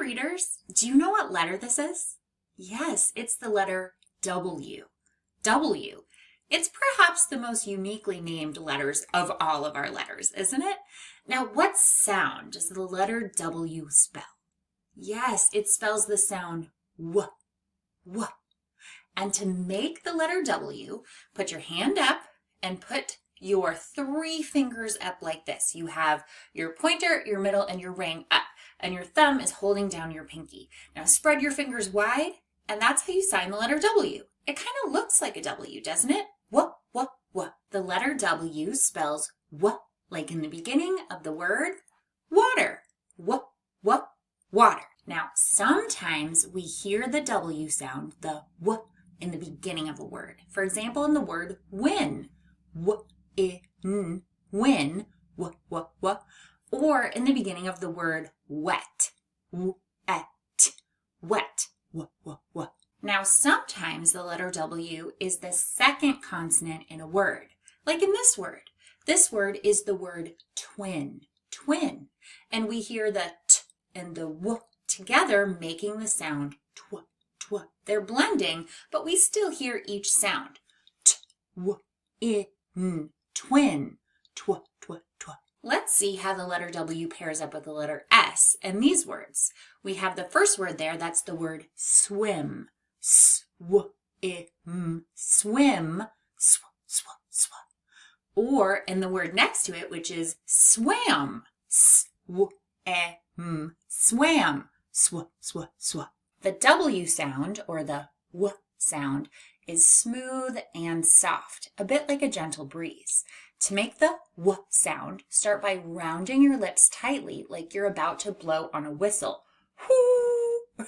readers, do you know what letter this is? Yes, it's the letter W. W. It's perhaps the most uniquely named letters of all of our letters, isn't it? Now, what sound does the letter W spell? Yes, it spells the sound W, W. And to make the letter W, put your hand up and put your 3 fingers up like this. You have your pointer, your middle, and your ring up, and your thumb is holding down your pinky. Now spread your fingers wide, and that's how you sign the letter W. It kind of looks like a W, doesn't it? W, W, W. The letter W spells W, like in the beginning of the word water. W, W, water. Now, sometimes we hear the W sound, the W, in the beginning of a word. For example, in the word win. W-I-N, win, W, W, W. Or in the beginning of the word wet. W-et, wet, W, W, W. Now, sometimes the letter W is the second consonant in a word, like in this word. This word is the word twin, twin. And we hear the T and the W together making the sound tw, tw. They're blending, but we still hear each sound. T, W, I, N, twin, tw, tw, tw. Let's see how the letter W pairs up with the letter S in these words. We have the first word there, that's the word swim. S-w-I-m, swim, sw, sw, sw. Or in the word next to it, which is swam, s-w-a-m, swam, sw, sw, sw. The W sound, or the W sound, is smooth and soft, a bit like a gentle breeze. To make the W sound, start by rounding your lips tightly like you're about to blow on a whistle. Whoo!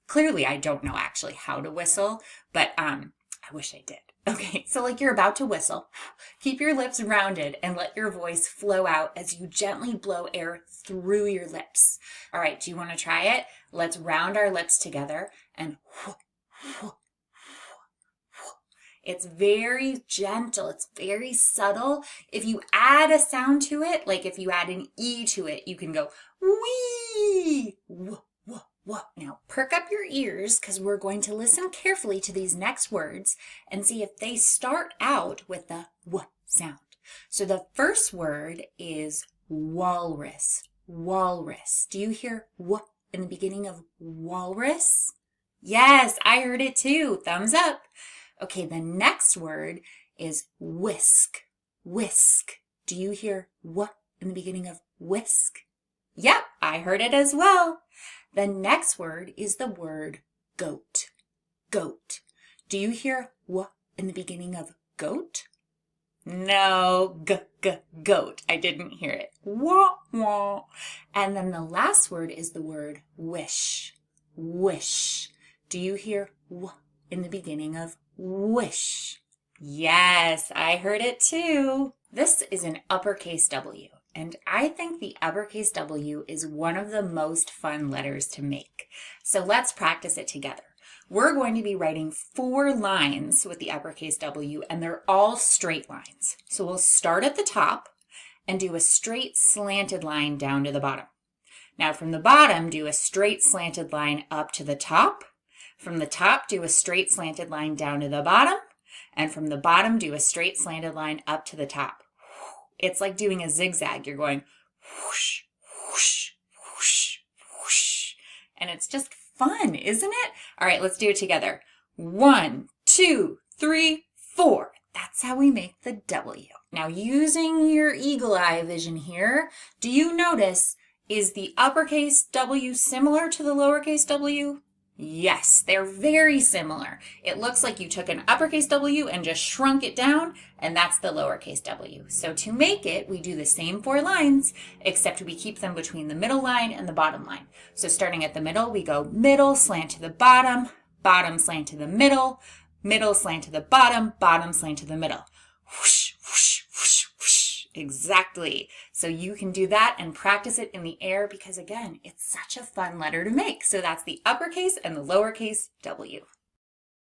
Clearly, I don't know actually how to whistle, but I wish I did. Okay, so like you're about to whistle, keep your lips rounded and let your voice flow out as you gently blow air through your lips. All right, do you want to try it? Let's round our lips together and it's very gentle. It's very subtle. If you add a sound to it, like if you add an E to it, you can go wee, Now perk up your ears because we're going to listen carefully to these next words and see if they start out with the W sound. So the first word is walrus, walrus. Do you hear W in the beginning of walrus? Yes, I heard it too. Thumbs up. Okay, the next word is whisk, whisk. Do you hear W in the beginning of whisk? Yep, I heard it as well. The next word is the word goat, goat. Do you hear W in the beginning of goat? No, goat. I didn't hear it. Wah, wah. And then the last word is the word wish, wish. Do you hear W in the beginning of wish? Yes, I heard it too. This is an uppercase W. And I think the uppercase W is one of the most fun letters to make. So let's practice it together. We're going to be writing 4 lines with the uppercase W, and they're all straight lines. So we'll start at the top and do a straight slanted line down to the bottom. Now from the bottom, do a straight slanted line up to the top. From the top, do a straight slanted line down to the bottom. And from the bottom, do a straight slanted line up to the top. It's like doing a zigzag. You're going whoosh, whoosh, whoosh, whoosh. And it's just fun, isn't it? All right, let's do it together. 1, 2, 3, 4. That's how we make the W. Now, using your eagle eye vision here, do you notice, is the uppercase W similar to the lowercase w? Yes, they're very similar. It looks like you took an uppercase W and just shrunk it down, and that's the lowercase w. So to make it, we do the same 4 lines, except we keep them between the middle line and the bottom line. So starting at the middle, we go middle, slant to the bottom, bottom, slant to the middle slant to the bottom, bottom, slant to the middle. Whoosh, whoosh, whoosh, whoosh. Exactly. So you can do that and practice it in the air because, again, it's such a fun letter to make. So that's the uppercase and the lowercase W.